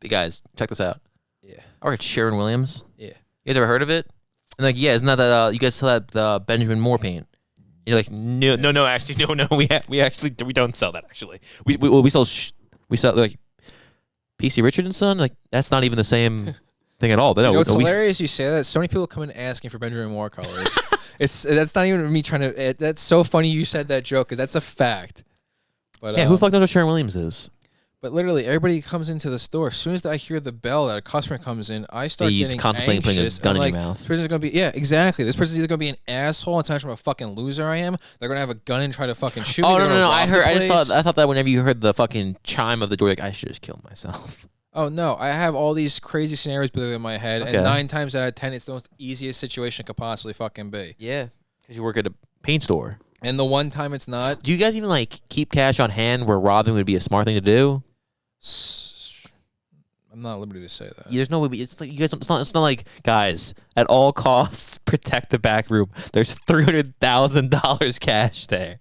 hey guys, check this out. Yeah. I work at Sharon Williams. Yeah. You guys ever heard of it? And like, yeah, isn't that you guys sell that the Benjamin Moore paint? You're like, no, actually, no, we don't sell that actually. We sell like PC Richard and Son. Like that's not even the same thing at all. But no, it's hilarious you say that. So many people come in asking for Benjamin Moore colors. That's not even me trying to. That's so funny you said that joke because that's a fact. But yeah, who the fuck knows what Sharon Williams is? But literally, everybody comes into the store. As soon as I hear the bell that a customer comes in, I start getting contemplating anxious. putting a gun in like, your mouth. This person's gonna be exactly. This person's either gonna be an asshole and tell me I'm a fucking loser I am. They're gonna have a gun and try to fucking shoot me. Oh no! I thought that whenever you heard the fucking chime of the door, like I should just kill myself. Oh no! I have all these crazy scenarios building in my head, and 9 times out of 10, it's the most easiest situation it could possibly fucking be. Yeah, because you work at a paint store. And the one time it's not. Do you guys even like keep cash on hand where robbing would be a smart thing to do? I'm not at liberty to say that. There's no way. It's like you guys. It's not like guys. At all costs, protect the back room. There's $300,000 cash there.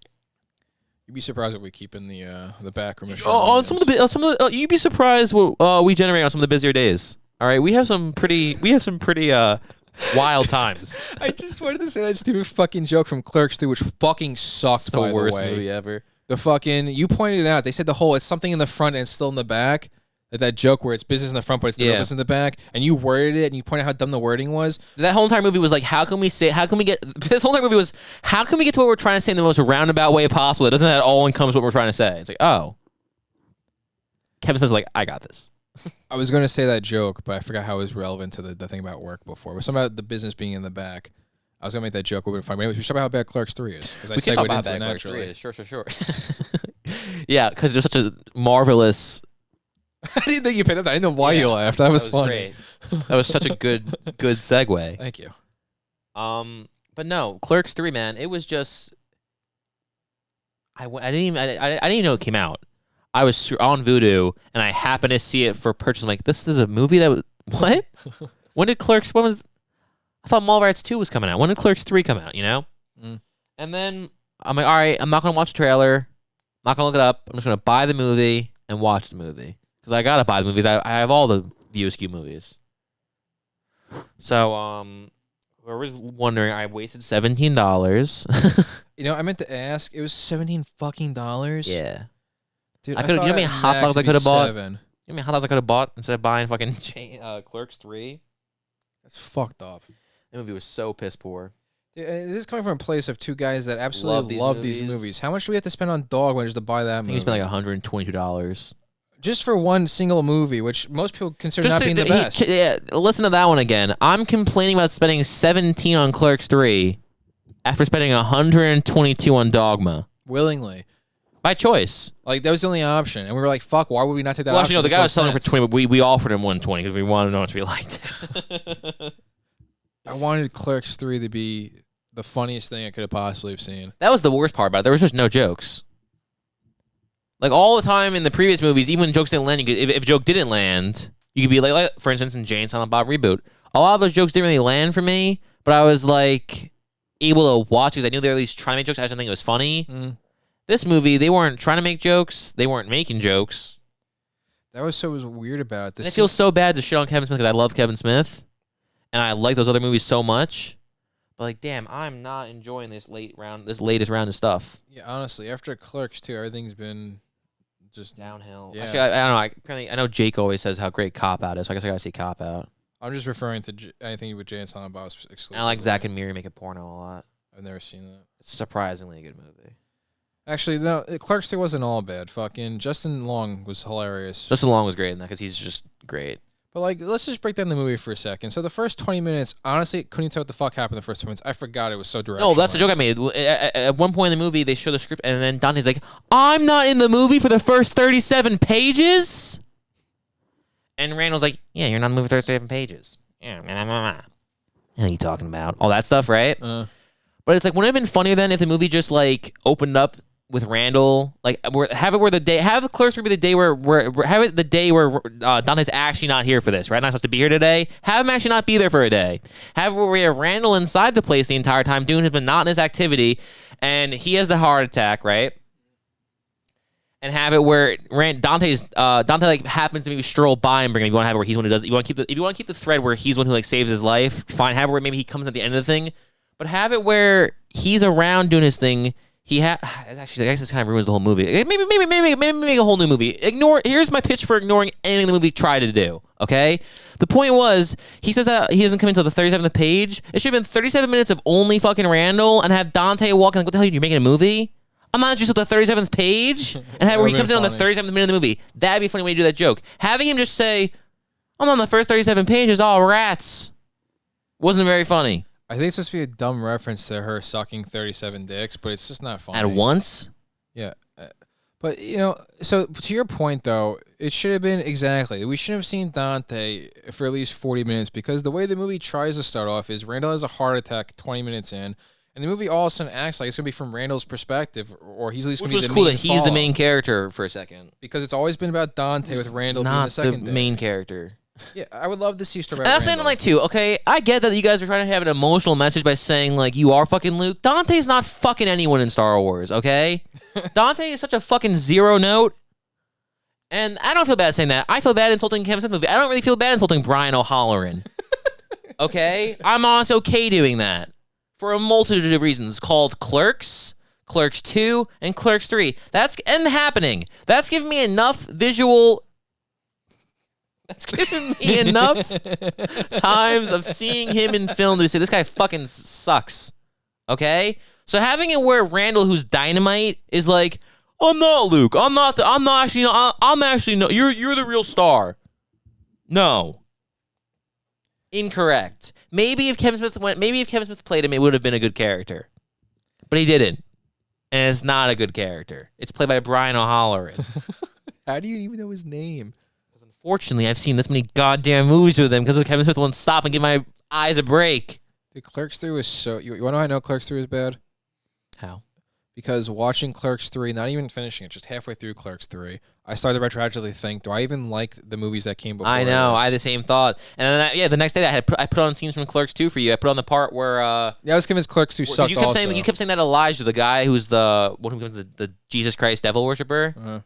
You'd be surprised what we keep in the back room. On some of the you'd be surprised what we generate on some of the busier days. All right, we have some pretty wild times. I just wanted to say that stupid fucking joke from Clerks 2, which fucking sucked. The worst movie ever. The fucking you pointed it out. They said it's something in the front and it's still in the back. That joke where it's business in the front but it's the business in the back, and you worded it and you pointed out how dumb the wording was. That whole entire movie was like, how can we get to what we're trying to say in the most roundabout way possible? It doesn't at all encompass what we're trying to say. It's like, oh, Kevin Smith's like, I got this. I was going to say that joke, but I forgot how it was relevant to the thing about work before. It was something about the business being in the back. I was going to make that joke. It would have been fine. But anyways, we should talk about how bad Clerks 3 is. We can talk about how bad Clerks 3 is. Sure. Yeah, because there's such a marvelous... I didn't think you picked up that. I didn't know why you laughed. That was funny. Great. That was such a good segue. Thank you. But no, Clerks 3, man, it was just... I didn't even know it came out. I was on Vudu, and I happened to see it for purchase. I'm like, this is a movie that was... What? When did Clerks... I thought Mallrats 2 was coming out. When did Clerks 3 come out, you know? And then I'm like, all right, I'm not going to watch the trailer. I'm not going to look it up. I'm just going to buy the movie and watch the movie. Because I got to buy the movies. I have all the VOSQ movies. So, whoever's wondering, I wasted $17. You know, I meant to ask. It was $17 fucking dollars? Yeah. Dude, you know how many hot dogs I could have bought? You know how $7. many hot dogs I could have bought instead of buying fucking Clerks 3? That's fucked up. That movie was so piss poor. Dude, this is coming from a place of two guys that absolutely love these movies. How much do we have to spend on Dogma just to buy that movie? I think we spent like $122. Just for one single movie, which most people consider not being the best. Listen to that one again. I'm complaining about spending $17 on Clerks 3 after spending $122 on Dogma. Willingly. By choice. Like, that was the only option. And we were like, fuck, why would we not take that option? Actually, no, the guy was selling for $20, but we offered him $120 because we wanted to know if we liked it. I wanted Clerks 3 to be the funniest thing I could have possibly have seen. That was the worst part about it. There was just no jokes. Like, all the time in the previous movies, even when jokes didn't land, if a joke didn't land, you could be like, for instance, in Jay and Silent Bob Reboot, a lot of those jokes didn't really land for me, but I was, like, able to watch because I knew they were at least trying to make jokes. I just didn't think it was funny. This movie, they weren't trying to make jokes. They weren't making jokes. That was so weird about it. It feels so bad to shit on Kevin Smith because I love Kevin Smith, and I like those other movies so much. But, like, damn, I'm not enjoying this latest round of stuff. Yeah, honestly, after Clerks 2, everything's been... just downhill. Yeah. Actually, I don't know. I know Jake always says how great Cop Out is, so I guess I gotta see Cop Out. I'm just referring to anything with Jay and Silent Bob exclusively. I like Zach and Miri make a porno a lot. I've never seen that. It's surprisingly a good movie. Actually, no, Clerks 2 wasn't all bad. Fucking Justin Long was hilarious. Justin Long was great in that because he's just great. But, like, let's just break down the movie for a second. So the first 20 minutes, honestly, couldn't even tell what the fuck happened in the first 20 minutes. I forgot it was so direct. No, that's the joke I made. At one point in the movie, they show the script, and then Dante's like, I'm not in the movie for the first 37 pages? And Randall's like, yeah, you're not in the movie for 37 pages. Yeah, what are you talking about? All that stuff, right? But it's like, wouldn't it have been funnier then if the movie just, like, opened up with Randall, like have Clerks be the day where Dante's actually not here for this, right? Not supposed to be here today. Have him actually not be there for a day. Have where we have Randall inside the place the entire time doing his monotonous activity, and he has the heart attack, right? and have it where Dante like happens to maybe stroll by and bring him. You want to have it where he's one who does. If you want to keep the thread where he's one who like saves his life, fine. Have it where maybe he comes at the end of the thing, but have it where he's around doing his thing. Actually, I guess this kind of ruins the whole movie. Maybe make a whole new movie. Here's my pitch for ignoring anything the movie tried to do. Okay, the point was he says that he doesn't come until the 37th page. It should have been 37 minutes of only fucking Randall and have Dante walking like, what the hell? You're making a movie? I'm not just at the 37th page and have where he comes in on the 37th minute of the movie. That'd be a funny way to do that joke. Having him just say, "I'm on the first 37 pages, all rats," wasn't very funny. I think it's supposed to be a dumb reference to her sucking 37 dicks, but it's just not funny. At once? Yeah. But, you know, so to your point, though, it should have been exactly. We shouldn't have seen Dante for at least 40 minutes because the way the movie tries to start off is Randall has a heart attack 20 minutes in, and the movie all of a sudden acts like it's going to be from Randall's perspective, or he's at least going to be the main that he's the main character for a second. Because it's always been about Dante with Randall being the second main character. Yeah, I would love to see story about And that's saying like too. Okay, I get that you guys are trying to have an emotional message by saying like you are fucking Luke. Dante's not fucking anyone in Star Wars. Okay, Dante is such a fucking zero note, and I don't feel bad saying that. I feel bad insulting Kevin Smith movie. I don't really feel bad insulting Brian O'Halloran. Okay, I'm honestly okay doing that for a multitude of reasons. Called Clerks, Clerks 2, and Clerks 3. That's happening. That's giving me enough visual. That's given me enough times of seeing him in film to say this guy fucking sucks. Okay? So having it where Randall, who's dynamite, is like, I'm not Luke. I'm actually no. You're the real star. No. Incorrect. Maybe if Kevin Smith played him, it would have been a good character. But he didn't. And it's not a good character. It's played by Brian O'Halloran. How do you even know his name? Fortunately, I've seen this many goddamn movies with him because Kevin Smith won't stop and give my eyes a break. Dude, Clerks 3 was so... You want to know how I know Clerks 3 was bad? How? Because watching Clerks 3, not even finishing it, just halfway through Clerks 3, I started to retroactively think, do I even like the movies that came before I know, this? I had the same thought. And then, the next day I put on scenes from Clerks 2 for you. I put on the part where... yeah, I was convinced Clerks 2 sucked also. You kept saying that Elijah, the guy who's the one who becomes the Jesus Christ devil worshiper... Uh-huh.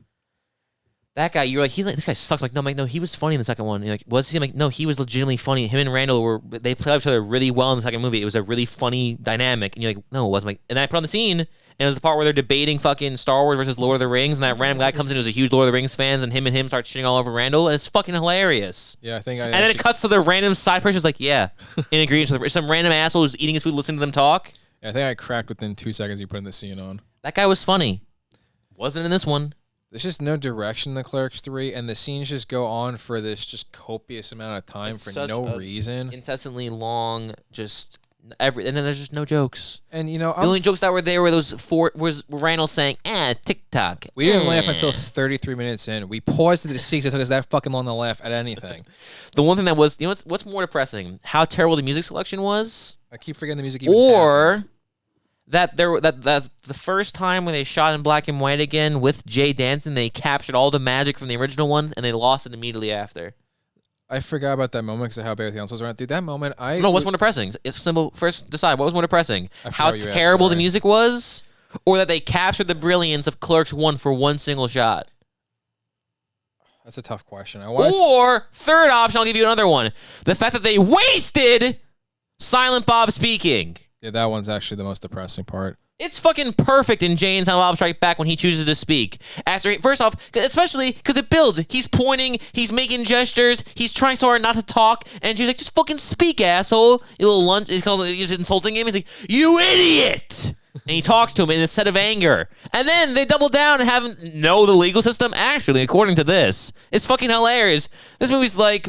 That guy, you're like, this guy sucks. I'm like, no, he was funny in the second one. You're like, was he? I'm like, no, he was legitimately funny. Him and Randall they played each other really well in the second movie. It was a really funny dynamic. And you're like, no, it wasn't. And then I put on the scene, and it was the part where they're debating fucking Star Wars versus Lord of the Rings, and that random guy comes in who's a huge Lord of the Rings fan, and him start shitting all over Randall, and it's fucking hilarious. Yeah, I think And then it cuts to the random side person's like, yeah, in agreement with some random asshole who's eating his food, listening to them talk. Yeah, I think I cracked within 2 seconds you put in the scene on. That guy was funny. Wasn't in this one. There's just no direction in the Clerks 3, and the scenes just go on for this just copious amount of time for no reason. Incessantly long, and then there's just no jokes. And you know, the only jokes that were there were those was Randall saying, TikTok. We didn't laugh until 33 minutes in. We paused to see because it took us that fucking long to laugh at anything. The one thing that was, what's more depressing? How terrible the music selection was. I keep forgetting the music even happened. That the first time when they shot in black and white again with Jay Danson, they captured all the magic from the original one and they lost it immediately after. I forgot about that moment because of how bad the councils were. Dude, that moment, what's more depressing? It's simple. First, decide what was more depressing: how terrible the music was, or that they captured the brilliance of Clerks 1 for one single shot. That's a tough question. Or third option, I'll give you another one: the fact that they wasted Silent Bob speaking. Yeah, that one's actually the most depressing part. It's fucking perfect in Jay and Silent Bob Strike Back when he chooses to speak. First off, especially because it builds. He's pointing, he's making gestures, he's trying so hard not to talk, and she's like, just fucking speak, asshole. A little lunch, he's insulting him. He's like, you idiot! And he talks to him instead of anger. And then they double down and have him know the legal system. Actually, according to this, it's fucking hilarious. This movie's like...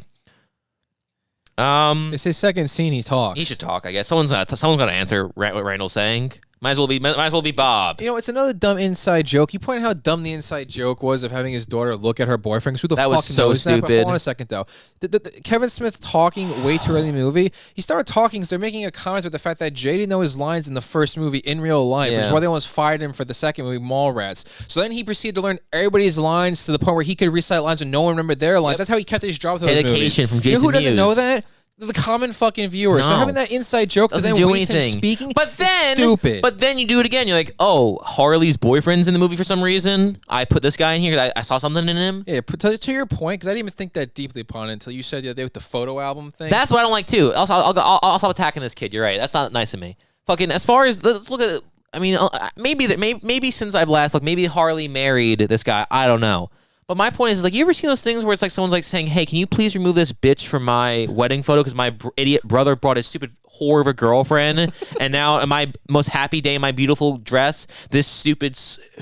it's his second scene. He talks. He should talk, I guess. Someone's got to answer what Randall's saying. Might as well be Bob. You know, it's another dumb inside joke. You pointed out how dumb the inside joke was of having his daughter look at her boyfriend. Who the fuck was so knows stupid. That? But hold on a second, though. The Kevin Smith talking way too early in the movie. He started talking because they're making a comment with the fact that Jay didn't know his lines in the first movie in real life, which is why they almost fired him for the second movie, Mallrats. So then he proceeded to learn everybody's lines to the point where he could recite lines and no one remembered their lines. That's how he kept his job with those movies. Dedication from Jason You know who doesn't Mewes. know that? the common fucking viewer. So No. having that inside joke that Doesn't then do wastes him anything. speaking, But then, stupid. But then you do it again. You're like, oh, Harley's boyfriend's in the movie for some reason. I put this guy in here 'cause I saw something in him. Yeah, to your point, because I didn't even think that deeply upon it until you said the other day with the photo album thing. That's what I don't like too. I'll stop attacking this kid. You're right. That's not nice of me. Fucking as far as let's look at. I mean, maybe since I've last looked, maybe Harley married this guy. I don't know. But my point is like, you ever seen those things where it's like someone's like saying, "Hey, can you please remove this bitch from my wedding photo because my idiot brother brought his stupid whore of a girlfriend, and now in my most happy day in my beautiful dress, this stupid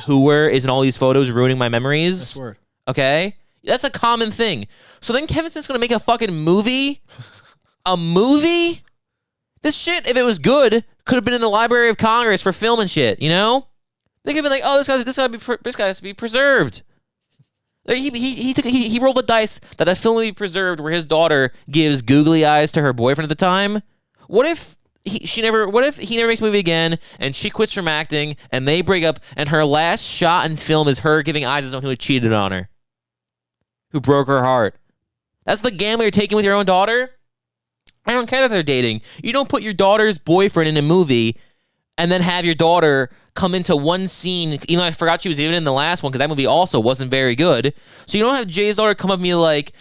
hooer is in all these photos ruining my memories." That's word. Okay, that's a common thing. So then Kevin Smith's gonna make a fucking movie, a movie. This shit, if it was good, could have been in the Library of Congress for film and shit. You know, they could have been like, "Oh, this guy has to be preserved." He rolled the dice that a film would be preserved where his daughter gives googly eyes to her boyfriend at the time. What if he never makes a movie again and she quits from acting and they break up and her last shot in film is her giving eyes to someone who had cheated on her, who broke her heart? That's the gamble you're taking with your own daughter? I don't care that they're dating. You don't put your daughter's boyfriend in a movie and then have your daughter come into one scene, even though I forgot she was even in the last one because that movie also wasn't very good. So you don't have Jay's daughter come up to me like,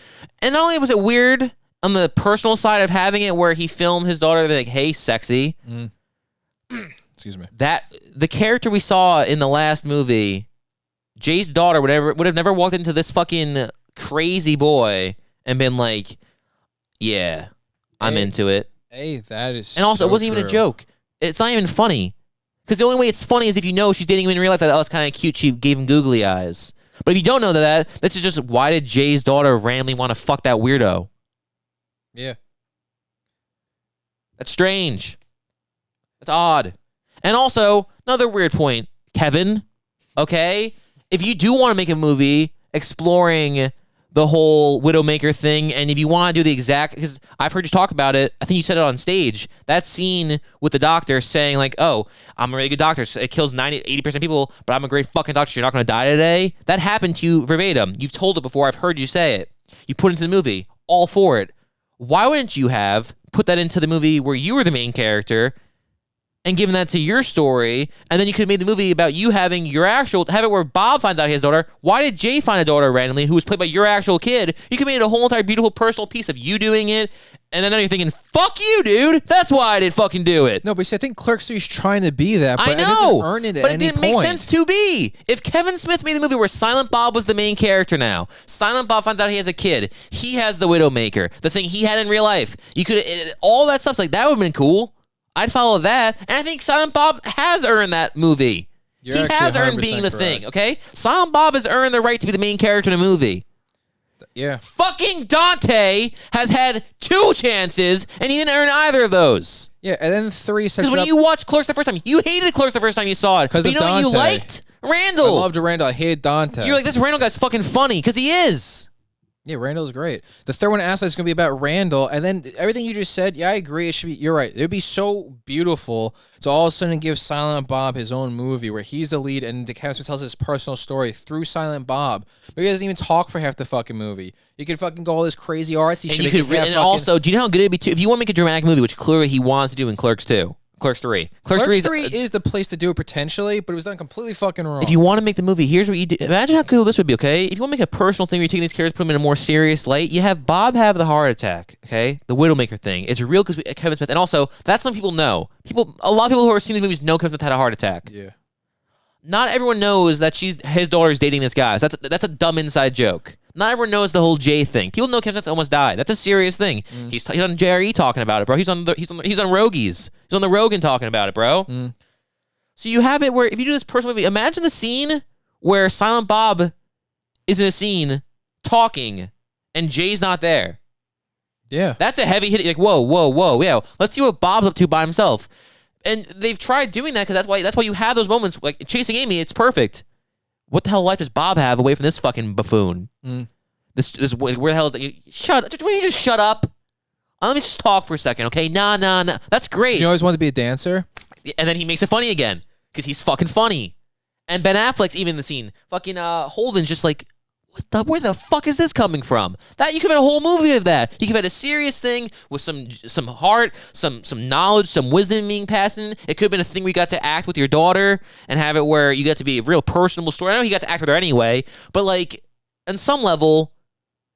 and not only was it weird on the personal side of having it where he filmed his daughter like, "Hey, sexy." Excuse me. That the character we saw in the last movie, Jay's daughter would have never walked into this fucking crazy boy and been like, "Yeah, I'm into it." Hey, that is. And also, so it wasn't even a joke. It's not even funny. Because the only way it's funny is if you know she's dating him in real life. That, oh, it's kind of cute. She gave him googly eyes. But if you don't know that, this is just why did Jay's daughter randomly want to fuck that weirdo? Yeah. That's strange. That's odd. And also, another weird point, Kevin, okay? If you do want to make a movie exploring the whole Widowmaker thing, and if you want to do the exact, because I've heard you talk about it, I think you said it on stage, that scene with the doctor saying like, "Oh, I'm a really good doctor, so it kills 80% of people, but I'm a great fucking doctor, so you're not going to die today." That happened to you verbatim. You've told it before. I've heard you say it. You put it into the movie. All for it. Why wouldn't you have put that into the movie where you were the main character and given that to your story, and then you could have made the movie about you having your actual, have it where Bob finds out he has a daughter. Why did Jay find a daughter randomly who was played by your actual kid? You could have made a whole entire beautiful personal piece of you doing it, and then now you're thinking, "Fuck you, dude. That's why I didn't fucking do it." No, but see, I think Clerks 3 is trying to be that, but I it know, doesn't earn it at but it any didn't make point. sense to be. If Kevin Smith made the movie where Silent Bob was the main character now, Silent Bob finds out he has a kid, he has the Widowmaker, the thing he had in real life, you could, all that stuff's like, that would have been cool. I'd follow that, and I think Silent Bob has earned that movie. You're he actually has earned 100% being the correct. thing, okay? Silent Bob has earned the right to be the main character in a movie. Yeah. Fucking Dante has had 2 chances, and he didn't earn either of those. Yeah, and then 3 sets Because it when up. you watched Clerks the first time, you hated Clerks the first time you saw it. 'Cause But of you know what you Dante. liked? Randall. I loved Randall. I hated Dante. You're like, this Randall guy's fucking funny, because he is. Yeah, Randall's great. The third one, Aslan, is going to be about Randall. And then everything you just said, yeah, I agree. It should be. You're right. It would be so beautiful to all of a sudden give Silent Bob his own movie where he's the lead and Kevin Smith tells his personal story through Silent Bob. But he doesn't even talk for half the fucking movie. You could fucking go all this crazy artsy And shit. you could, and also, do you know how good it'd be too? If you want to make a dramatic movie, which clearly he wanted to do in Clerks 2, Clerks 3. Clerks 3 3 is the place to do it potentially, but it was done completely fucking wrong. If you want to make the movie, here's what you do. Imagine how cool this would be, okay? If you want to make a personal thing where you're taking these characters, put them in a more serious light, you have Bob have the heart attack, okay? The Widowmaker thing. It's real because Kevin Smith, and also, that's something people know. A lot of people who are seeing these movies know Kevin Smith had a heart attack. Yeah. Not everyone knows that his daughter's dating this guy. So that's a dumb inside joke. Not everyone knows the whole Jay thing. People know Kevin Smith almost died. That's a serious thing. He's on JRE talking about it, bro. He's on Rogies. He's on the Rogan talking about it, bro. So you have it where if you do this personal movie, imagine the scene where Silent Bob is in a scene talking and Jay's not there. Yeah. That's a heavy hit. Like, whoa. Yeah, let's see what Bob's up to by himself. And they've tried doing that because that's why you have those moments like Chasing Amy. It's perfect. What the hell life does Bob have away from this fucking buffoon? This where the hell is that? Will you just shut up? Let me just talk for a second, okay? Nah. That's great. Did you always want to be a dancer? And then he makes it funny again because he's fucking funny. And Ben Affleck's even in the scene. Fucking Holden's just like, Where the fuck is this coming from? That you could have had a whole movie of that. You could have had a serious thing with some heart, some knowledge, some wisdom being passed in. It could have been a thing where you got to act with your daughter and have it where you got to be a real personable story. I know he got to act with her anyway, but like on some level,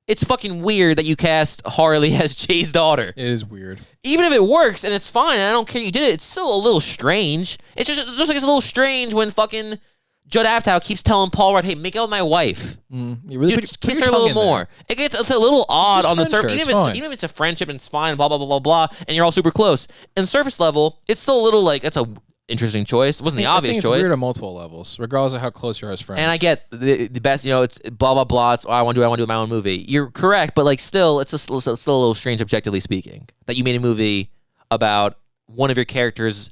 it's fucking weird that you cast Harley as Jay's daughter. It is weird. Even if it works and it's fine, and I don't care you did it, it's still a little strange. It's just like it's a little strange when fucking Judd Apatow keeps telling Paul Rudd, "Hey, make out with my wife. You really Dude, kiss her a little more." It's a little odd on the surface. Even if it's a friendship and it's fine, blah blah blah blah blah, and you're all super close. In surface level, it's still a little like that's a interesting choice. It wasn't the obvious choice. It's weird on multiple levels, regardless of how close you are as friends. And I get the best. It's blah blah blah. It's I want to do my own movie. You're correct, but like still, it's still a little strange, objectively speaking, that you made a movie about one of your characters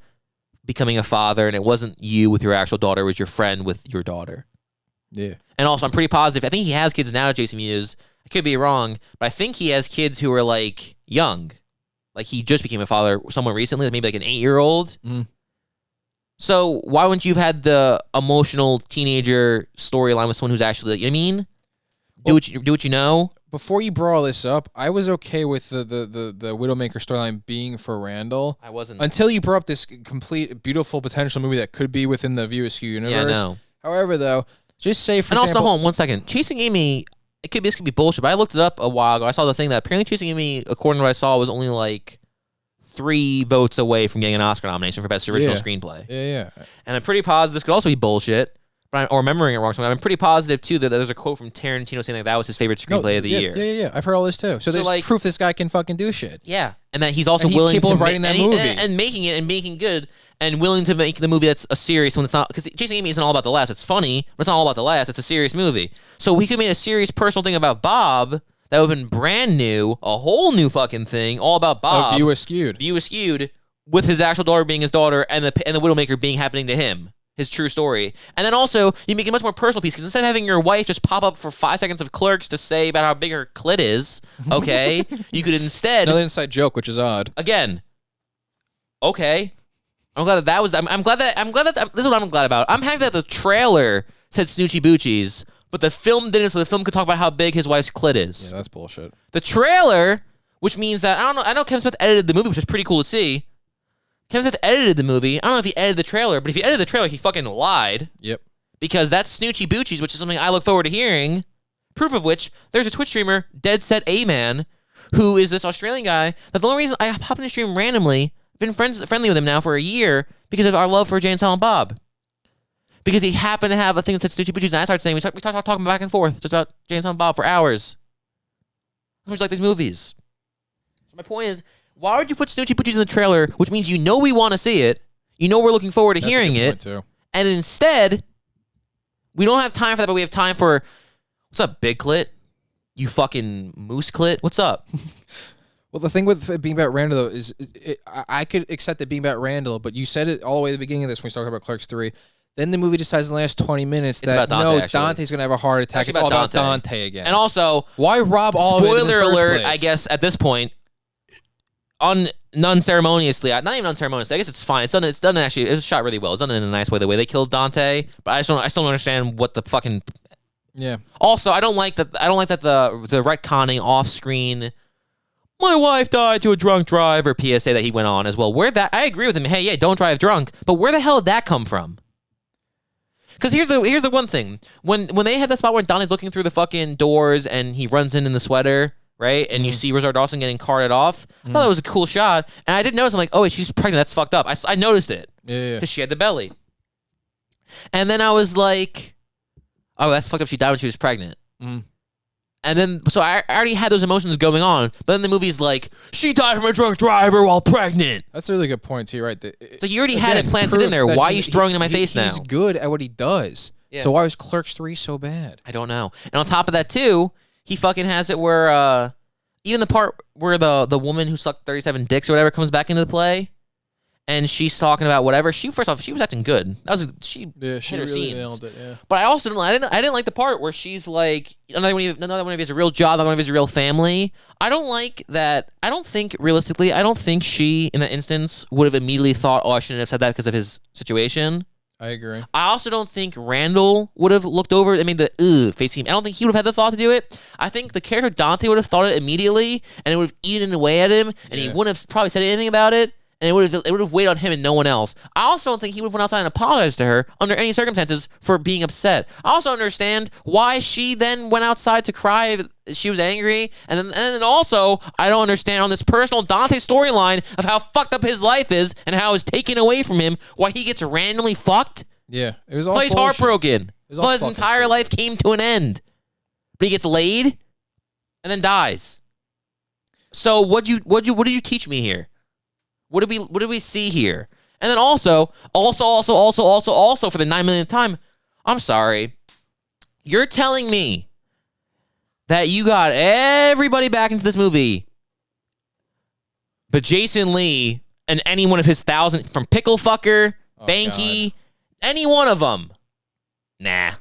becoming a father, and it wasn't you with your actual daughter, it was your friend with your daughter. Yeah. And also, I'm pretty positive, I think he has kids now, Jason Mewes. I could be wrong, but I think he has kids who are, like, young. Like, he just became a father somewhat recently, maybe like an 8-year-old. So, why wouldn't you have had the emotional teenager storyline with someone who's actually, you know what I mean? Do what you know. Before you brought all this up, I was okay with the Widowmaker storyline being for Randall. I wasn't. Until you brought up this complete, beautiful potential movie that could be within the View Askew universe. Yeah, no. However, though, just say for example... And also, hold on 1 second. Chasing Amy, this could be bullshit, but I looked it up a while ago. I saw the thing that apparently Chasing Amy, according to what I saw, was only like 3 votes away from getting an Oscar nomination for Best Original Screenplay. Yeah. And I'm pretty positive this could also be bullshit. Or remembering it wrong. So I'm pretty positive, too, that there's a quote from Tarantino saying that was his favorite screenplay of the year. Yeah. I've heard all this, too. So there's like, proof this guy can fucking do shit. Yeah. And that he's also willing to writing that movie. And making it and making good and willing to make the movie that's a serious one. It's not... Because Chasing Amy isn't all about the laughs. It's funny, but it's not all about the laughs. It's a serious movie. So we could have made a serious personal thing about Bob that would have been brand new, a whole new fucking thing, all about Bob. View Askewed. View Askewed, with his actual daughter being his daughter and the Widowmaker being happening to him. His true story. And then also, you make a much more personal piece, because instead of having your wife just pop up for 5 seconds of Clerks to say about how big her clit is, okay, you could instead... Another inside joke, which is odd. Again, okay. I'm glad that was... I'm glad that... This is what I'm glad about. I'm happy that the trailer said Snoochie Boochies, but the film didn't, so the film could talk about how big his wife's clit is. Yeah, that's bullshit. The trailer, which means that... I know Kevin Smith edited the movie, which is pretty cool to see. Kevin Smith edited the movie. I don't know if he edited the trailer, but if he edited the trailer, he fucking lied. Yep. Because that's Snoochie Boochies, which is something I look forward to hearing. Proof of which, there's a Twitch streamer, Dead Set A-Man, who is this Australian guy, that the only reason I hop in his stream randomly, I've been friendly with him now for a year, because of our love for Jay and Silent Bob. Because he happened to have a thing that said Snoochie Boochies, and I started saying, we started talking back and forth, just about Jay and Silent Bob for hours. How much you like these movies? So my point is, why would you put Snoochie Boochies in the trailer, which means you know we want to see it, you know we're looking forward to hearing it, too. And instead, we don't have time for that, but we have time for, what's up, Big Clit? You fucking moose clit? What's up? Well, the thing with it being about Randall, though, is I could accept it being about Randall, but you said it all the way at the beginning of this when we talked about Clerks 3. Then the movie decides in the last 20 minutes that Dante's going to have a heart attack. It's all about Dante again. And also, why rob all of it in the spoiler first alert, place? I guess, at this point, non-ceremoniously, not even unceremoniously, I guess it's fine. It's done actually, it was shot really well. It's done in a nice way, the way they killed Dante, but I still don't understand what the fucking... Yeah. Also, I don't like that the retconning off-screen, my wife died to a drunk driver PSA that he went on as well. I agree with him, hey, yeah, don't drive drunk, but where the hell did that come from? Because here's the one thing. When they had the spot where Donnie's looking through the fucking doors and he runs in the sweater, right? And you see Rosario Dawson getting carted off. I thought that was a cool shot. And I didn't notice. I'm like, oh, wait, she's pregnant. That's fucked up. I noticed it. Yeah. Because she had the belly. And then I was like, oh, that's fucked up. She died when she was pregnant. And then, so I already had those emotions going on. But then the movie's like, she died from a drunk driver while pregnant. That's a really good point, too, right? So you already had it planted in there. Why are you throwing it in my face now? He's good at what he does. Yeah. So why was Clerks 3 so bad? I don't know. And on top of that, too, he fucking has it where, even the part where the woman who sucked 37 dicks or whatever comes back into the play, and she's talking about whatever. First off, she was acting good. She hit her really scenes. nailed it. Yeah. But I didn't like the part where she's like, another one of you has a real job, another one of you has a real family. I don't like that. I don't think she, in that instance, would have immediately thought, oh, I shouldn't have said that because of his situation. I agree. I also don't think Randall would have looked over. I mean, the face team. I don't think he would have had the thought to do it. I think the character Dante would have thought it immediately, and it would have eaten away at him, and he wouldn't have probably said anything about it, and it would have weighed on him and no one else. I also don't think he would have went outside and apologized to her under any circumstances for being upset. I also understand why she then went outside to cry. She was angry, and then also I don't understand on this personal Dante storyline of how fucked up his life is and how it's taken away from him, why he gets randomly fucked. Yeah, it was all. So he's heartbroken. All his entire life came to an end, but he gets laid and then dies. So what did you teach me here? What did we see here? And then also for the 9 millionth time, I'm sorry, you're telling me that you got everybody back into this movie, but Jason Lee and any one of his 1,000 from Pickle Fucker, Banky, any one of them, nah,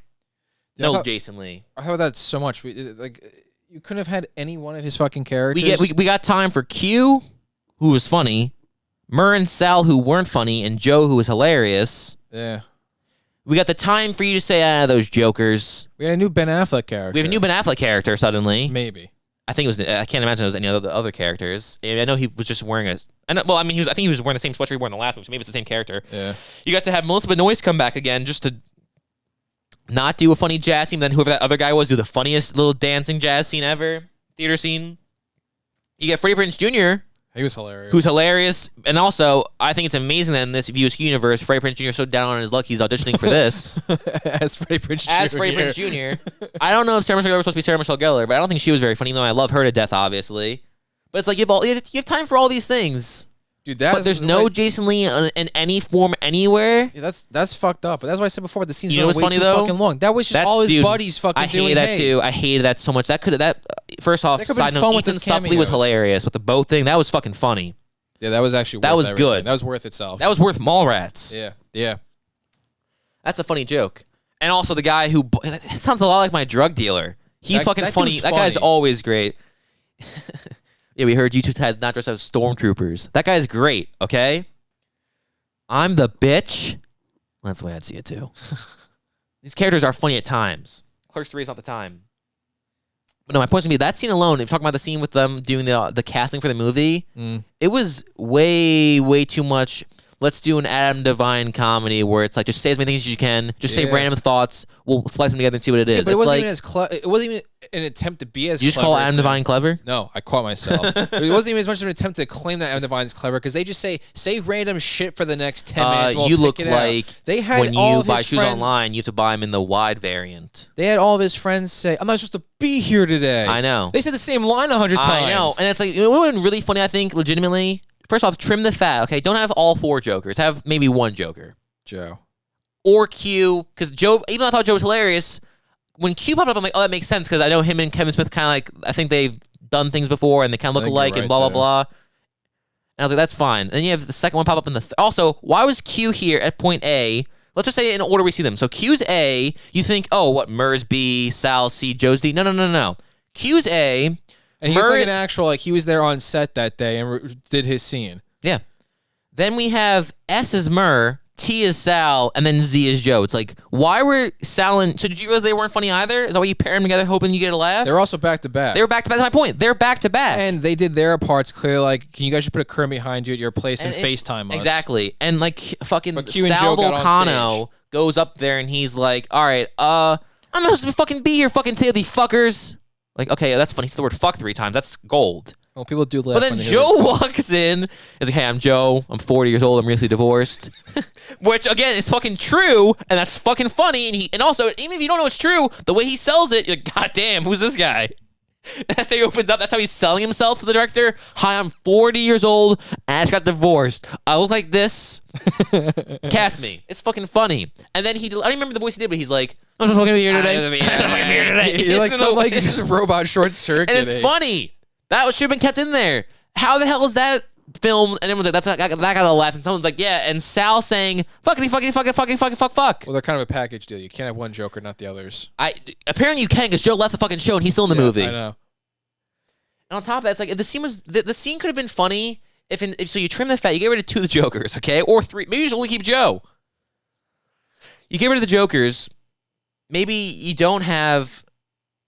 no Jason Lee. I thought that so much. You couldn't have had any one of his fucking characters. We got time for Q, who was funny, Murr and Sal, who weren't funny, and Joe, who was hilarious. Yeah. We got the time for you to say, those jokers. We had a new Ben Affleck character. We have a new Ben Affleck character suddenly. Maybe. I think it was. I can't imagine it was any other characters. I know he was just wearing a. I think he was wearing the same sweatshirt he wore in the last one, so maybe it's the same character. Yeah. You got to have Melissa Benoist come back again, just to not do a funny jazz scene. Then whoever that other guy was, do the funniest little dancing jazz scene ever, theater scene. You get Freddie Prinze Jr. He was hilarious. Who's hilarious. And also, I think it's amazing that in this View Askew universe, Freddie Prinze Jr. is so down on his luck, he's auditioning for this. As Freddie Prinze Jr. As Freddie Prinze Jr. I don't know if Sarah Michelle Gellar was supposed to be Sarah Michelle Gellar, but I don't think she was very funny, even though I love her to death, obviously. But it's like, you have time for all these things. Dude, but there's no Jason Lee in any form anywhere. Yeah, that's fucked up. But that's what I said before. But the scenes were way funny, too fucking long. That was just all his buddies fucking doing. I hated that too. I hated that so much. First off, side note, Ethan Suplee was hilarious with the boat thing. That was fucking funny. Yeah, that was actually worth everything. Good. That was worth itself. That was worth Mallrats. Yeah. That's a funny joke. And also the guy who it sounds a lot like my drug dealer. He's fucking funny. That guy's always great. Yeah, we heard you two had not dressed as stormtroopers. That guy's great, okay? I'm the bitch. That's the way I'd see it, too. These characters are funny at times. Clerks 3 is not the time. But no, my point's going to be that scene alone, if you're talking about the scene with them doing the casting for the movie, it was way, way too much. Let's do an Adam Devine comedy where it's like, just say as many things as you can. Just say random thoughts. We'll splice them together and see what it is. Yeah, but it wasn't even as it wasn't even an attempt to be as clever. You just call Adam Devine clever? No, I caught myself. But it wasn't even as much of an attempt to claim that Adam Devine's clever, because they just say random shit for the next 10 minutes. We'll you look like they had when you buy shoes online, you have to buy them in the wide variant. They had all of his friends say, I'm not supposed to be here today. I know. They said the same line 100 times. I know. And it's like, it would have been really funny, I think, legitimately. First off, trim the fat. Okay, don't have all 4 Jokers. Have maybe 1 Joker. Joe. Or Q, because Joe, even though I thought Joe was hilarious, when Q popped up, I'm like, oh, that makes sense, because I know him and Kevin Smith kind of like, I think they've done things before, and they kind of look alike, and blah, blah, blah. And I was like, that's fine. And then you have the second one pop up in the... Also, why was Q here at point A? Let's just say in order we see them. So Q's A, you think, oh, what, Murr's B, Sal's C, Joe's D? No. Q's A... And he was like an actual, like, he was there on set that day and did his scene. Yeah. Then we have S is Murr, T is Sal, and then Z is Joe. It's like, why were Sal and... So did you realize they weren't funny either? Is that why you pair them together hoping you get a laugh? They're also back-to-back. They were back-to-back. That's my point. They're back-to-back. And they did their parts clearly, like, can you guys just put a curtain behind you at your place and FaceTime us? Exactly. And, like, fucking Sal Volcano goes up there and he's like, all right, I'm not supposed to fucking be here, fucking tail, these fuckers. Like, okay, that's funny. He said the word fuck 3 times. That's gold. Well, people do laugh. But then Joe walks in. He's like, hey, I'm Joe. I'm 40 years old. I'm recently divorced. Which, again, is fucking true. And that's fucking funny. And also, even if you don't know it's true, the way he sells it, you're like, God damn, who's this guy? That's how he opens up. That's how he's selling himself to the director. Hi, I'm 40 years old. And I just got divorced. I look like this. Cast me. It's fucking funny. And then I don't remember the voice he did, but he's like, I'm just fucking here today. I'm just fucking here today. You're like some like just a robot short circuit. And it's funny. That should have been kept in there. How the hell is that filmed? And everyone's like, that got a laugh. And someone's like, yeah. And Sal saying, fuck. Well, they're kind of a package deal. You can't have one Joker, not the others. Apparently you can, because Joe left the fucking show and he's still in the movie. I know. And on top of that, it's like, if the scene could have been funny if so you trim the fat, you get rid of 2 of the Jokers, okay? Or 3. Maybe you just only keep Joe. you get rid of the jokers. Maybe you don't have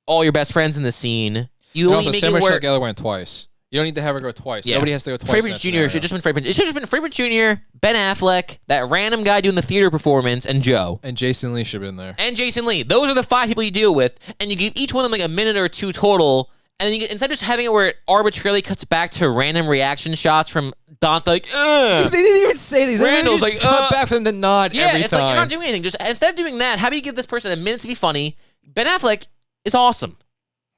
all your best friends in the scene. You And only also, make Sarah it Michelle where Gellar went twice. You don't need to have her go twice. Yeah. Nobody has to go twice. Freddie in that Prinze Jr. scenario. should just been Freddie Prinze. It should have been Freddie Prinze Jr., Ben Affleck, that random guy doing the theater performance, and Joe. And Jason Lee should have been there. And Jason Lee. Those are the 5 people you deal with, and you give each one of them like a minute or 2 total. And then instead of just having it where it arbitrarily cuts back to random reaction shots from Dante, like, They didn't even say these. Randall's They just cut back for them to nod yeah, every it's time. like you're not doing anything. Just instead of doing that, how do you give this person a minute to be funny? Ben Affleck is awesome.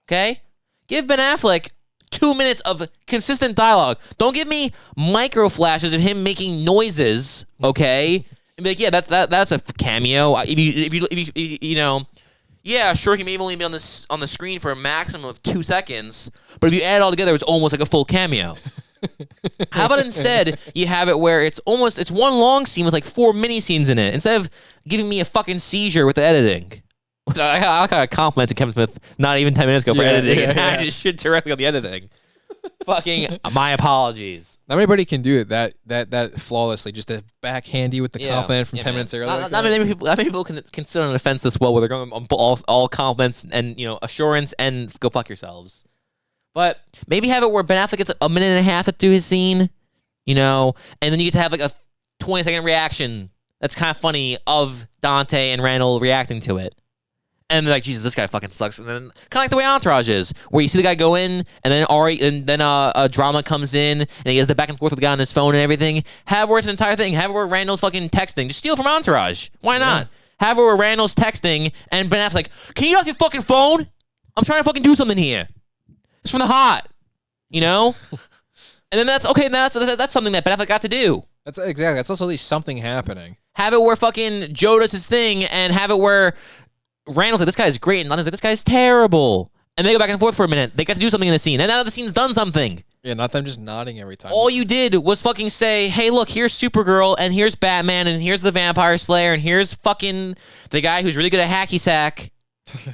Okay? Give Ben Affleck 2 minutes of consistent dialogue. Don't give me micro flashes of him making noises, okay? And be like, yeah, that's a cameo. If you know, yeah, sure, he may have only been on the screen for a maximum of 2 seconds, but if you add it all together, it's almost like a full cameo. How about instead you have it where it's one long scene with like 4 mini scenes in it, instead of giving me a fucking seizure with the editing. I kind of complimented Kevin Smith not even 10 minutes ago for editing, and I just shit directly on the editing. Fucking my apologies. Not everybody can do it that flawlessly. Just to backhand you with the compliment from 10 minutes earlier. Not many people can sit on an offense this well where they're going on all compliments and assurance and go fuck yourselves. But maybe have it where Ben Affleck gets a minute and a half to do his scene, and then you get to have like a 20-second reaction that's kind of funny of Dante and Randall reacting to it. And they're like, Jesus, this guy fucking sucks. And then kind of like the way Entourage is, where you see the guy go in, and then a drama comes in, and he has the back and forth with the guy on his phone and everything. Have where it's an entire thing. Have where Randall's fucking texting. Just steal from Entourage. Why not? Have where Randall's texting, and Ben Affleck's like, can you get off your fucking phone? I'm trying to fucking do something here. It's from the hot, And then that's okay. That's something that Ben Affleck got to do. That's exactly. That's also at least something happening. Have it where fucking Joe does his thing, and have it where Randall's like, this guy's great, and Donna's like, this guy's terrible. And they go back and forth for a minute. They got to do something in the scene, and now the scene's done something. Yeah, not them just nodding every time. All you did was fucking say, hey, look, here's Supergirl, and here's Batman, and here's the Vampire Slayer, and here's fucking the guy who's really good at hacky sack.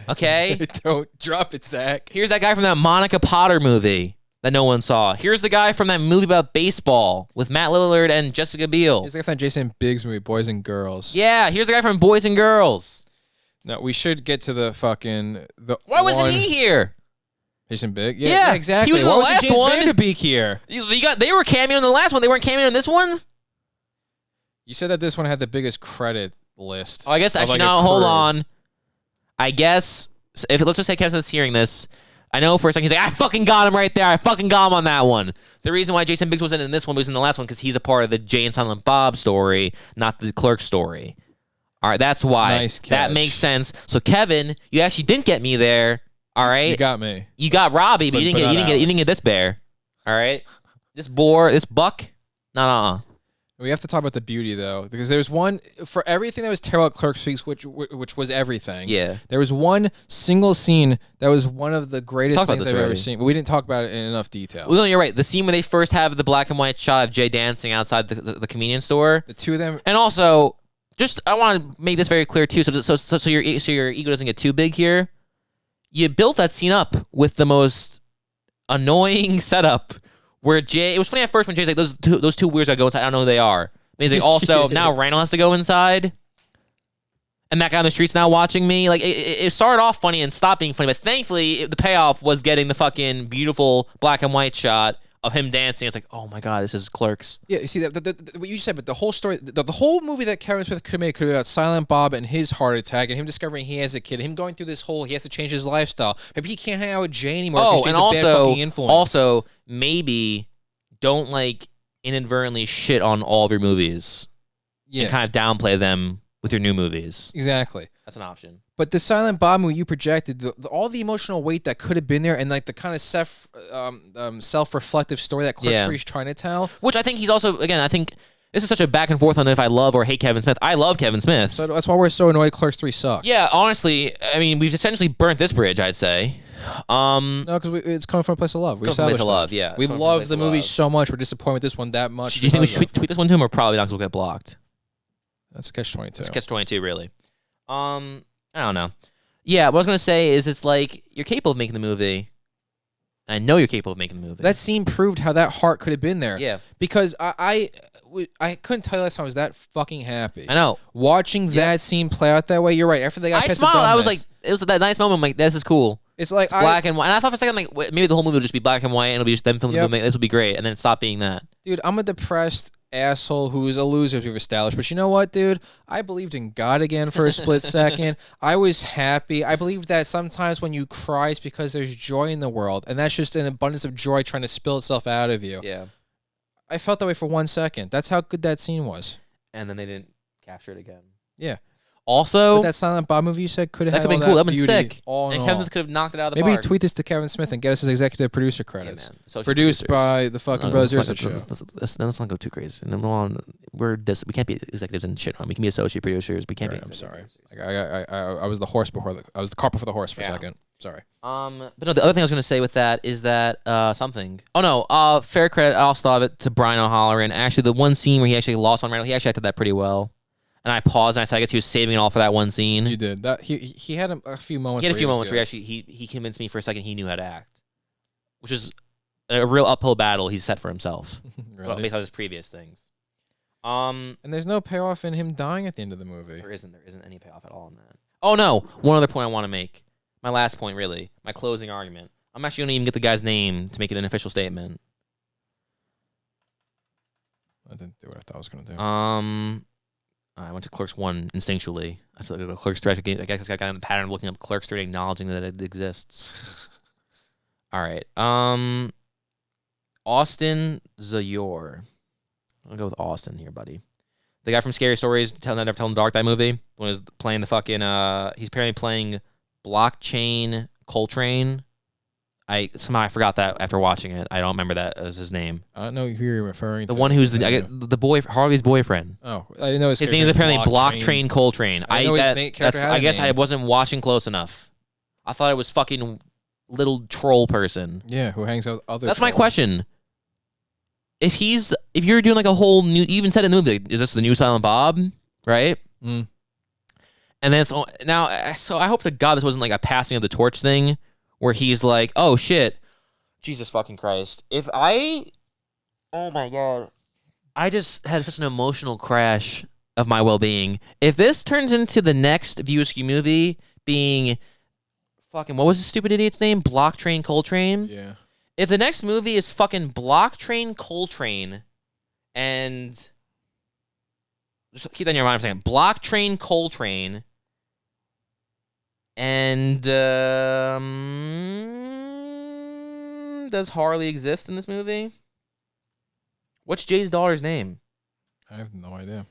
Okay? Don't drop it, Zach. Here's that guy from that Monica Potter movie that no one saw. Here's the guy from that movie about baseball with Matt Lillard and Jessica Biel. Here's the guy from that Jason Biggs movie, Boys and Girls. Yeah, here's the guy from Boys and Girls. No, we should get to the fucking... Why wasn't he here? Jason Biggs? Yeah, exactly. He was in the last James one. Vanderbeek here? They were cameoing in the last one. They weren't cameoing in this one? You said that this one had the biggest credit list. Oh, I guess actually, no, hold on. I guess, let's just say Kevin Smith's hearing this. I know for a second he's like, I fucking got him right there. I fucking got him on that one. The reason why Jason Biggs wasn't in this one, but he was in the last one, because he's a part of the Jay and Silent Bob story, not the Clerks story. All right, that's why. Nice catch. That makes sense. So Kevin, you actually didn't get me there. All right, You got me. You got Robbie, but you didn't get this bear. All right, this boar, this buck. No. We have to talk about the beauty, though, because there's one for everything that was terrible at Clerks 6, which was everything. Yeah. There was one single scene that was one of the greatest Talk about things this I've ever already. seen, but we didn't talk about it in enough detail. Well, no, you're right. The scene where they first have the black and white shot of Jay dancing outside the convenience store. The two of them. And also, I want to make this very clear too, so your ego doesn't get too big here. You built that scene up with the most annoying setup, where Jay. It was funny at first when Jay's like, those two weirds I go inside. I don't know who they are. And he's like, also now Randall has to go inside, and that guy on the street's now watching me. Like it started off funny and stopped being funny, but thankfully the payoff was getting the fucking beautiful black and white shot of him dancing. It's like, oh my god, this is Clerks. Yeah, you see what you just said, but the whole story, the whole movie that Kevin Smith could have made could have been about Silent Bob and his heart attack and him discovering he has a kid, him going through this whole, he has to change his lifestyle. Maybe he can't hang out with Jay anymore. Oh, and also maybe don't inadvertently shit on all of your movies. Yeah, and kind of downplay them with your new movies. Exactly. That's an option. But the Silent Bob movie you projected, all the emotional weight that could have been there, and like the kind of self-reflective story that Clerks 3 is trying to tell. Which I think he's also, again, I think this is such a back and forth on if I love or hate Kevin Smith. I love Kevin Smith. So that's why we're so annoyed Clerks 3 sucked. Yeah, honestly, I mean, we've essentially burnt this bridge, I'd say. No, because it's coming from a place of love. We established that. Love, yeah. We love the movie so much. We're disappointed with this one that much. Do you think we should tweet this one to him, or probably not, because we'll get blocked? That's catch-22. It's catch-22, really. I don't know. Yeah, what I was going to say is it's like, you're capable of making the movie. I know you're capable of making the movie. That scene proved how that heart could have been there. Yeah. Because I couldn't tell you last time I was that fucking happy. I know. Watching that scene play out that way, you're right. After they got I past smiled. the I was dumbness, like, it was that nice moment. I'm like, this is cool. it's like It's black and white. And I thought for a second, like, maybe the whole movie will just be black and white, and it'll be just them filming the movie. This will be great. And then it stopped being that. Dude, I'm a depressed asshole who's a loser, as we've established. But you know what, dude? I believed in God again for a split second. I was happy. I believed that sometimes when you cry, it's because there's joy in the world, and that's just an abundance of joy trying to spill itself out of you. Yeah. I felt that way for 1 second. That's how good that scene was. And then they didn't capture it again. Yeah. Also, But that Silent Bob movie you said could have that had could have all been cool. that That would have beauty been sick. all in And all. Kevin could have knocked it out of the Maybe park. tweet this to Kevin Smith and get us his executive producer credits. Yeah, man. Social Produced producers. by the fucking Brothers Yurasits show. Let's not go too crazy. Number one, we can't be executives in shit. We can be associate producers. We can't be. I'm sorry. I was the horse I was the cart before the horse for a second. Sorry. But no, the other thing I was gonna say with that is that something. Oh no, fair credit. I'll stop it to Brian O'Halloran. Actually, the one scene where he actually lost on Randall, he actually acted that pretty well. And I paused and I said, I guess he was saving it all for that one scene. You did that. He had a few moments. He had a few moments where he convinced me for a second he knew how to act, which is a real uphill battle he's set for himself. Really? Based on his previous things. And there's no payoff in him dying at the end of the movie. There isn't any payoff at all in that. Oh no, one other point I want to make. My last point, really, my closing argument. I'm actually gonna even get the guy's name to make it an official statement. I didn't do what I thought I was gonna do. I went to Clerks 1 instinctually. I feel like Clerks 3, I guess I got in the pattern of looking up Clerks 3 and acknowledging that it exists. All right. Austin Zayor. I'll go with Austin here, buddy. The guy from Scary Stories, Never Tell the Dark, that movie, when he was playing the fucking, he's apparently playing Blockchain Coltrane. I forgot that after watching it. I don't remember that as his name. I don't know who you're referring to. The one who's the boy, Harvey's boyfriend. Oh, I didn't know his name is apparently Blockchain Coltrane. I guess I wasn't watching close enough. I thought it was fucking little troll person. Yeah, who hangs out with other. That's my question. If you're doing like a whole new, even said in the movie, like, is this the new Silent Bob, right? Mm. And then so I hope to God this wasn't like a passing of the torch thing. Where he's like, oh shit, Jesus fucking Christ. Oh my God. I just had such an emotional crash of my well-being. If this turns into the next View Askew movie being fucking, what was the stupid idiot's name? Blocktrain Coltrane? Yeah. If the next movie is fucking Blocktrain Coltrane and, just keep that in your mind for a second, Blocktrain Coltrane and does Harley exist in this movie? What's Jay's daughter's name? I have no idea.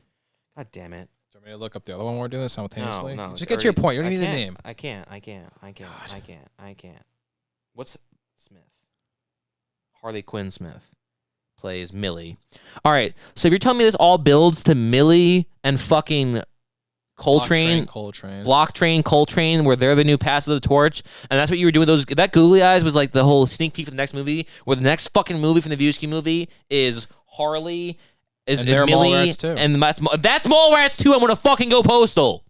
God damn it. Do you want me to look up the other one we're doing this simultaneously? No. Just get to your point. You don't need the name. I can't. What's Smith? Harley Quinn Smith plays Millie. All right. So if you're telling me this all builds to Millie and fucking Coltrane, Blocktrain Coltrane, where they're the new pass of the torch, and that's what you were doing. That googly eyes was like the whole sneak peek for the next movie, where the next fucking movie from the View Askew movie is Harley, is Millie, and that's Mallrats 2. I'm gonna fucking go postal.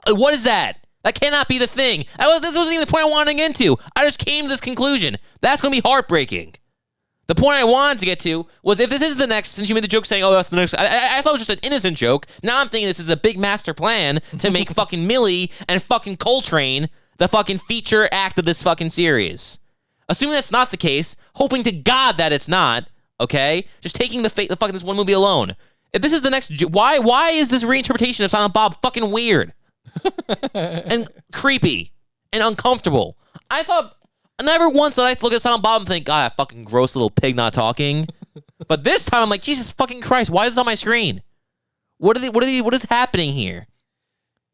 What is that? That cannot be the thing. This wasn't even the point I wanted to get into. I just came to this conclusion. That's gonna be heartbreaking. The point I wanted to get to was if this is the next, since you made the joke saying, oh, that's the next, I thought it was just an innocent joke. Now I'm thinking this is a big master plan to make fucking Millie and fucking Coltrane the fucking feature act of this fucking series. Assuming that's not the case, hoping to God that it's not, okay? Just taking the fucking this one movie alone. If this is the next, why is this reinterpretation of Silent Bob fucking weird? And creepy and uncomfortable? I thought... Never once did I look at Silent Bob and think, God, that fucking gross little pig not talking. But this time I'm like, Jesus fucking Christ, why is this on my screen? What is happening here?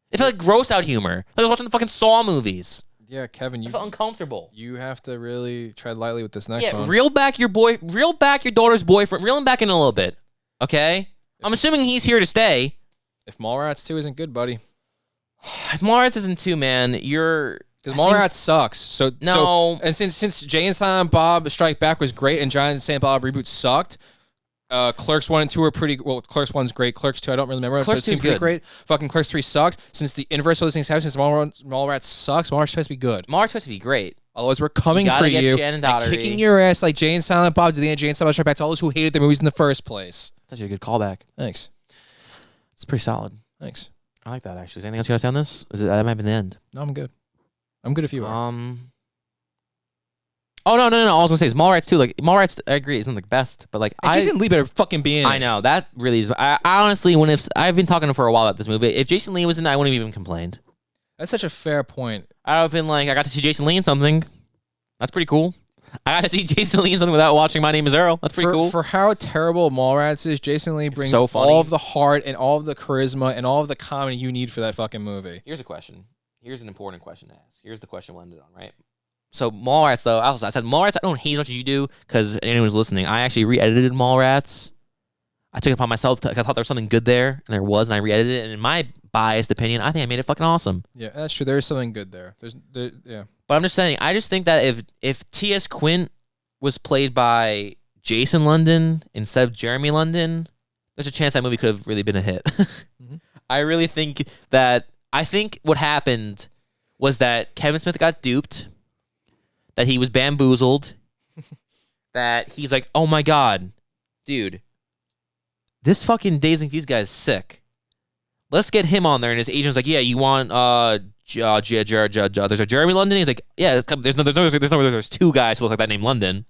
It felt like gross out humor. Like I was watching the fucking Saw movies. Yeah, Kevin, I felt uncomfortable. You have to really tread lightly with this next one. Yeah, reel back your daughter's boyfriend. Reel him back in a little bit. Okay? I'm assuming he's here to stay. If Mallrats 2 isn't good, buddy. If Mallrats isn't 2, man, you're... Because Mallrats sucks. And since Jay and Silent Bob Strike Back was great and Jay and Silent Bob Reboot sucked, Clerks 1 and 2 are pretty... Well, Clerks 1's great. Clerks 2, I don't really remember it, but it seems pretty great. Fucking Clerks 3 sucked. Since the inverse of those things happened, since Mallrats sucks, Mallrats has to be good. Mallrats has to be great. Otherwise, we're coming for get you Shannon and Dottery. kicking your ass like Jay and Silent Bob did the end of Jay and Silent Bob Strike Back to all those who hated the movies in the first place. That's actually a good callback. Thanks. It's pretty solid. Thanks. I like that, actually. Is there anything else you got to say on this? That might be the end. No, I'm good. I'm good if you are. Oh, no. I was going to say, is Mallrats too. Like, Mallrats, I agree, isn't the best, but like, Jason Lee better fucking be in it. I know. That really is. I honestly, I've been talking for a while about this movie. If Jason Lee was in it, I wouldn't have even complained. That's such a fair point. I would have been like, I got to see Jason Lee in something. That's pretty cool. I got to see Jason Lee in something without watching My Name is Earl. That's pretty cool. For how terrible Mallrats is, Jason Lee brings so funny. all of the heart and all of the charisma and all of the comedy you need for that fucking movie. Here's a question. Here's an important question to ask. Here's the question we'll end it on, right? So Mallrats, though, I said Mallrats, I don't hate as much as you do, because anyone's listening. I actually re-edited Mallrats. I took it upon myself. I thought there was something good there, and there was, and I re-edited it. And in my biased opinion, I think I made it fucking awesome. Yeah, that's true. There's something good there. Yeah. But I'm just saying, I just think that if T.S. Quint was played by Jason London instead of Jeremy London, there's a chance that movie could have really been a hit. Mm-hmm. I really think what happened was that Kevin Smith got duped, that he was bamboozled, that he's like, oh my God, dude, this fucking Dazed and Confused guy is sick. Let's get him on there. And his agent's like, yeah, you want there's a Jeremy London? He's like, yeah, there's two guys who look like that named London.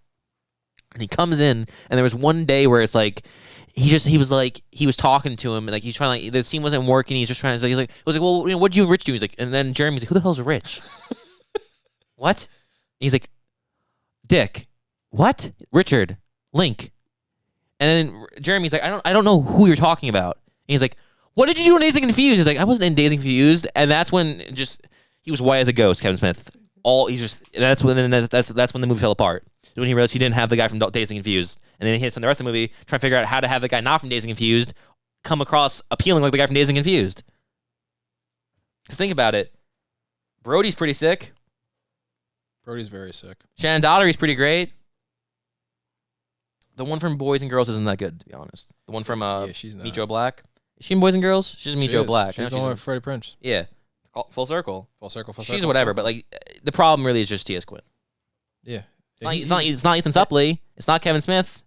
And he comes in, and there was one day where it's like, he was talking to him, and like he's trying, like, the scene wasn't working. He's just trying to, it was like, well, what'd you and Rich do? He's like, and then Jeremy's like, who the hell's Rich? What? And he's like, Dick. What? Richard. Link. And then Jeremy's like, I don't know who you're talking about. And he's like, what did you do in Dazed and Confused? He's like, I wasn't in Dazed and Confused. And that's when he was white as a ghost, Kevin Smith. That's when the movie fell apart. When he realized he didn't have the guy from Dazed and Confused. And then he spent the rest of the movie trying to figure out how to have the guy not from Dazed and Confused come across appealing like the guy from Dazed and Confused. Because think about it. Brody's pretty sick. Brody's very sick. Shannon Dottery's pretty great. The one from Boys and Girls isn't that good, to be honest. The one from she's not. Meet Joe Black. Is she in Boys and Girls? She's in Meet Joe Black. She's the one with Freddie Prinze. Yeah. Full circle. Full circle. She's whatever, but like the problem really is just T.S. Quint. Yeah. It's not Ethan Suplee. It's not Kevin Smith.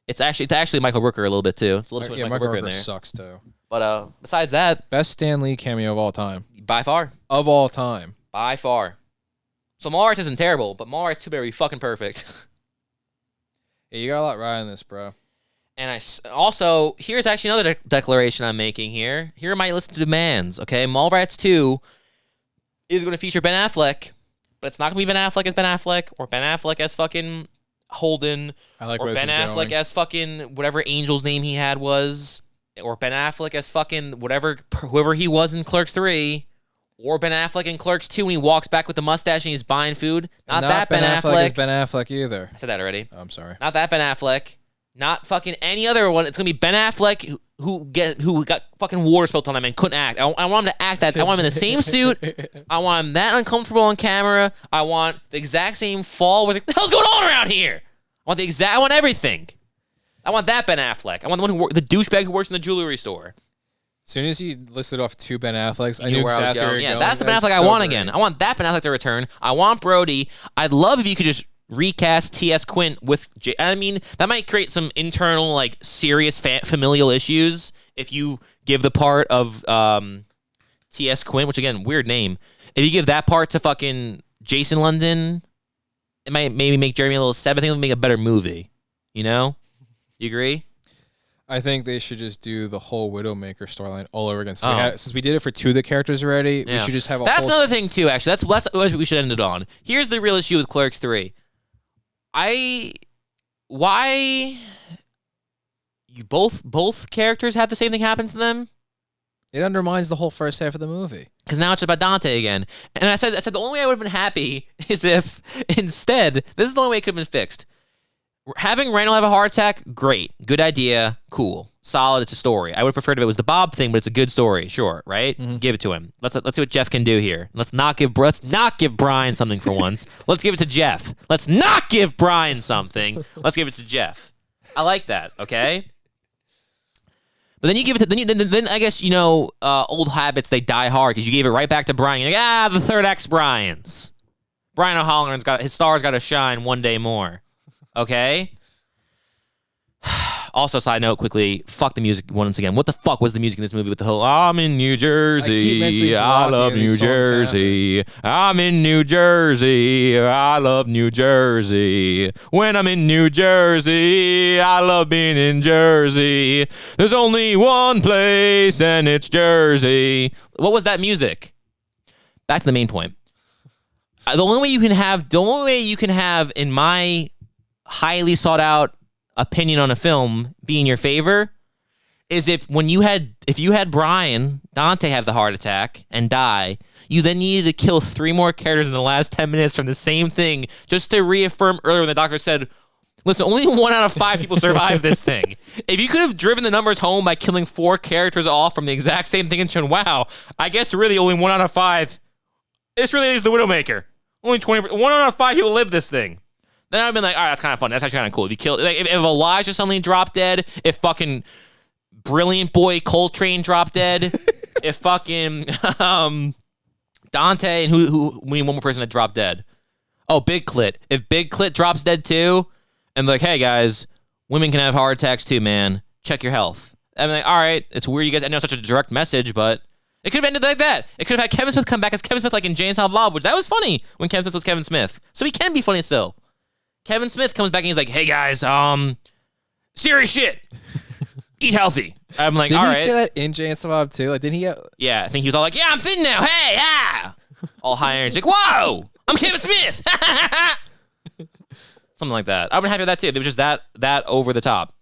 It's actually Michael Rooker a little bit too. It's a little too much Michael Rooker in there. Sucks too. But besides that, best Stan Lee cameo of all time. By far. Of all time. By far. So Mallrats isn't terrible, but Mallrats 2 better be fucking perfect. Yeah, you got a lot right in this, bro. And also, here's actually another declaration I'm making here. Here are my list of demands, okay? Mallrats 2 is going to feature Ben Affleck, but it's not going to be Ben Affleck as Ben Affleck, or Ben Affleck as fucking Holden, or Ben Affleck as fucking whatever Angel's name he had was, or Ben Affleck as fucking whoever he was in Clerks 3, or Ben Affleck in Clerks 2 when he walks back with the mustache and he's buying food. Not that Ben Affleck. Is Ben Affleck either. I said that already. Oh, I'm sorry. Not that Ben Affleck. Not fucking any other one. It's gonna be Ben Affleck who got fucking water spilt on him and couldn't act. I want him to act that. I want him in the same suit. I want him that uncomfortable on camera. I want the exact same fall. Where it's like, what the hell's going on around here? I want everything. I want that Ben Affleck. I want the one the douchebag who works in the jewelry store. As soon as he listed off 2 Ben Afflecks, I knew knew where exactly I was where going. you're That's the Ben going. Affleck I want again. I want that Ben Affleck to return. I want Brody. I'd love if you could just recast T.S. Quint with I mean, that might create some internal, like, serious familial issues if you give the part of T.S. Quint, which, again, weird name. If you give that part to fucking Jason London, it might maybe make Jeremy a little sad. I think it would make a better movie. You know? You agree? I think they should just do the whole Widowmaker storyline all over again. Since we did it for 2 of the characters already, we should just have a That's another thing, too, actually. That's what we should end it on. Here's the real issue with Clerks 3. Why you both characters have the same thing happen to them? It undermines the whole first half of the movie. Because now it's about Dante again. And I said the only way I would have been happy is if instead, this is the only way it could have been fixed. Having Randall have a heart attack, great. Good idea. Cool. Solid. It's a story. I would have preferred if it was the Bob thing, but it's a good story. Sure, right? Mm-hmm. Give it to him. Let's see what Jeff can do here. Let's not give Brian something for once. Let's give it to Jeff. Let's not give Brian something. Let's give it to Jeff. I like that, okay? But then you give it to then I guess, old habits, they die hard because you gave it right back to Brian. You're like, the third act's Brian's. Brian O'Halloran's got his star's got to shine one day more. Okay. Also, side note, quickly, fuck the music once again. What the fuck was the music in this movie with the whole I'm in New Jersey, I love New Jersey, I'm in New Jersey, I love New Jersey. When I'm in New Jersey, I love being in Jersey. There's only one place, and it's Jersey. What was that music? Back to the main point. The only way you can have, in my highly sought out opinion on a film be in your favor is if you had Brian Dante have the heart attack and die, you then needed to kill 3 more characters in the last 10 minutes from the same thing just to reaffirm earlier when the doctor said, listen, only 1 out of 5 people survive this thing. If you could have driven the numbers home by killing 4 characters off from the exact same thing and shown, wow, I guess really only 1 out of 5, this really is the Widowmaker. Only 1 out of 5 people live this thing. Then I've been like, all right, that's kind of fun. That's actually kind of cool. If you kill, like, if Elijah suddenly dropped dead, if fucking brilliant boy Coltrane dropped dead, if fucking Dante and who we need one more person to drop dead. Oh, Big Clit. If Big Clit drops dead too, and like, hey guys, women can have heart attacks too, man. Check your health. I'm like, all right, it's weird you guys. I know it's such a direct message, but it could have ended like that. It could have had Kevin Smith come back as Kevin Smith, like in Jay and Silent Bob, which that was funny when Kevin Smith was Kevin Smith. So he can be funny still. Kevin Smith comes back and he's like, hey guys, serious shit. Eat healthy. I'm like, all right. Did he say that in Jay and Silent Bob too? Like, didn't he? Yeah, I think he was all like, yeah, I'm thin now. Hey, ah. All high energy. Like, whoa, I'm Kevin Smith. Something like that. I've been happy with that too. It was just that over the top.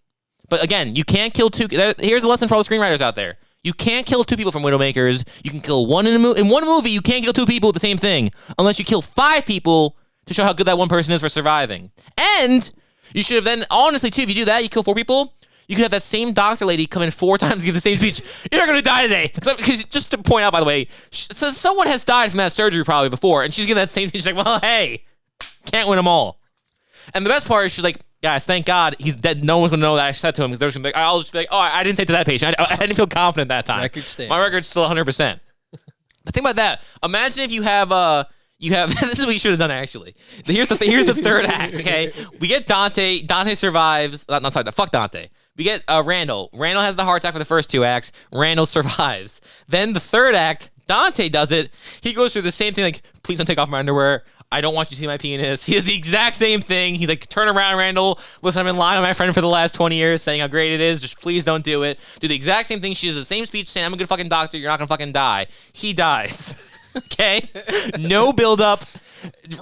But again, you can't kill 2. Here's a lesson for all the screenwriters out there. You can't kill 2 people from Widowmakers. You can kill one in one movie. You can't kill 2 people with the same thing unless you kill 5 people to show how good that one person is for surviving. And you should have then, honestly, too, if you do that, you kill 4 people, you could have that same doctor lady come in 4 times and give the same speech. You're not going to die today. Because just to point out, by the way, so someone has died from that surgery probably before, and she's giving that same speech. She's like, well, hey, can't win them all. And the best part is she's like, guys, thank God he's dead. No one's going to know that I said to him. Because they're just going to be like, I'll just be like, oh, I didn't say to that patient. I didn't feel confident that time. Record stands. My record's still 100%. But think about that. Imagine if you have this is what you should have done actually. Here's the third act. Okay, we get Dante. Dante survives. Fuck Dante. We get Randall. Randall has the heart attack for the first 2 acts. Randall survives. Then the third act, Dante does it. He goes through the same thing. Like, please don't take off my underwear. I don't want you to see my penis. He does the exact same thing. He's like, turn around, Randall. Listen, I've been lying to my friend for the last 20 years saying how great it is. Just please don't do it. Do the exact same thing. She does the same speech saying, I'm a good fucking doctor. You're not going to fucking die. He dies. Okay? No build-up.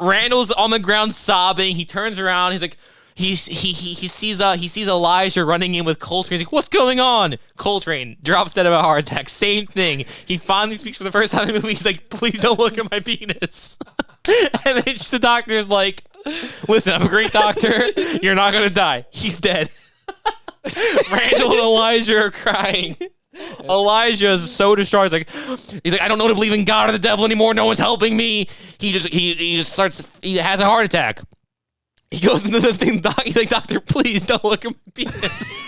Randall's on the ground sobbing. He turns around. He's like, he sees Elijah running in with Coltrane. He's like, what's going on? Coltrane drops dead of a heart attack. Same thing. He finally speaks for the first time in the movie. He's like, please don't look at my penis. And then the doctor's like, listen, I'm a great doctor. You're not going to die. He's dead. Randall and Elijah are crying. Elijah is so distraught. He's like, I don't know to believe in God or the devil anymore. No one's helping me. He has a heart attack. He goes into the thing. He's like, doctor, please don't look at my penis.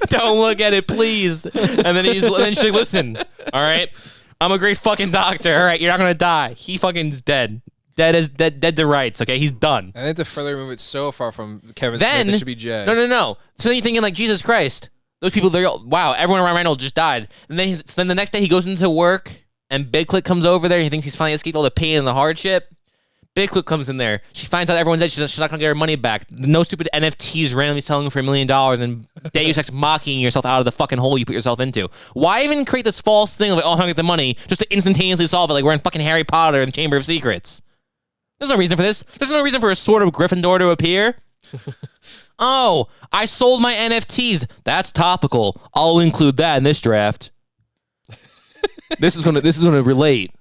Don't look at it, please. And then she's like, listen, all right, I'm a great fucking doctor. All right, you're not gonna die. He fucking is dead. Dead to rights. Okay, he's done. I think to further move it so far from Kevin Smith, it should be Jay. No. So then you're thinking like, Jesus Christ, those people. They're wow. Everyone around Randall just died. And then the next day he goes into work and Big Clit comes over there. He thinks he's finally escaped all the pain and the hardship. Big Clit comes in there. She finds out everyone's dead. She's not going to get her money back. No stupid NFTs randomly selling for $1 million and Deus Ex mocking yourself out of the fucking hole you put yourself into. Why even create this false thing of like, oh, I'm going to get the money just to instantaneously solve it like we're in fucking Harry Potter and the Chamber of Secrets? There's no reason for this. There's no reason for a Sword of Gryffindor to appear. Oh, I sold my NFTs. That's topical. I'll include that in this draft. This is gonna relate.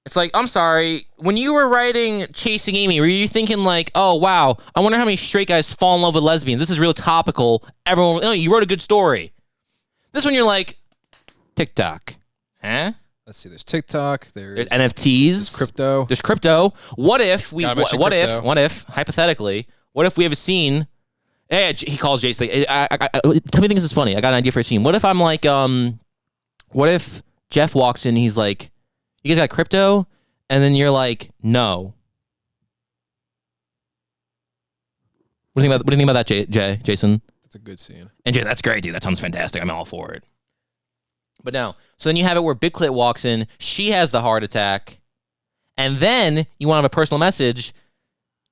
It's like, I'm sorry, when you were writing Chasing Amy, were you thinking like, oh, wow, I wonder how many straight guys fall in love with lesbians. This is real topical. Everyone, no, you wrote a good story. This one, you're like, TikTok. Huh? Let's see, there's TikTok, there's NFTs. There's crypto. What if, hypothetically, what if we have a scene, he calls Jason, tell me if this is funny. I got an idea for a scene. What if I'm like, what if Jeff walks in, he's like, you guys got crypto? and then you're like, no. What do you think about that, Jason? That's a good scene. And Jay, that's great, dude. That sounds fantastic. I'm all for it. But no. So then you have it where Big Clit walks in. She has the heart attack. And then you want to have a personal message.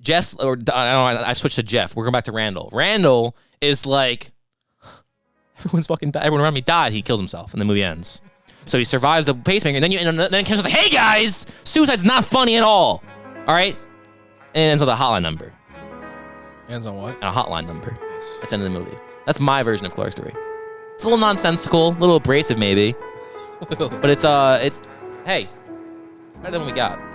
Jeff's, or I don't know, I switched to Jeff. We're going back to Randall. Randall is like, everyone's fucking died. Everyone around me died. He kills himself, and the movie ends. So he survives the pacemaker, and then Kim's like, hey guys, suicide's not funny at all. All right? And it ends with a hotline number. Ends on what? And a hotline number. That's the end of the movie. That's my version of Clerks 3. It's a little nonsensical, a little abrasive maybe. But it's, hey, it's better than what we got.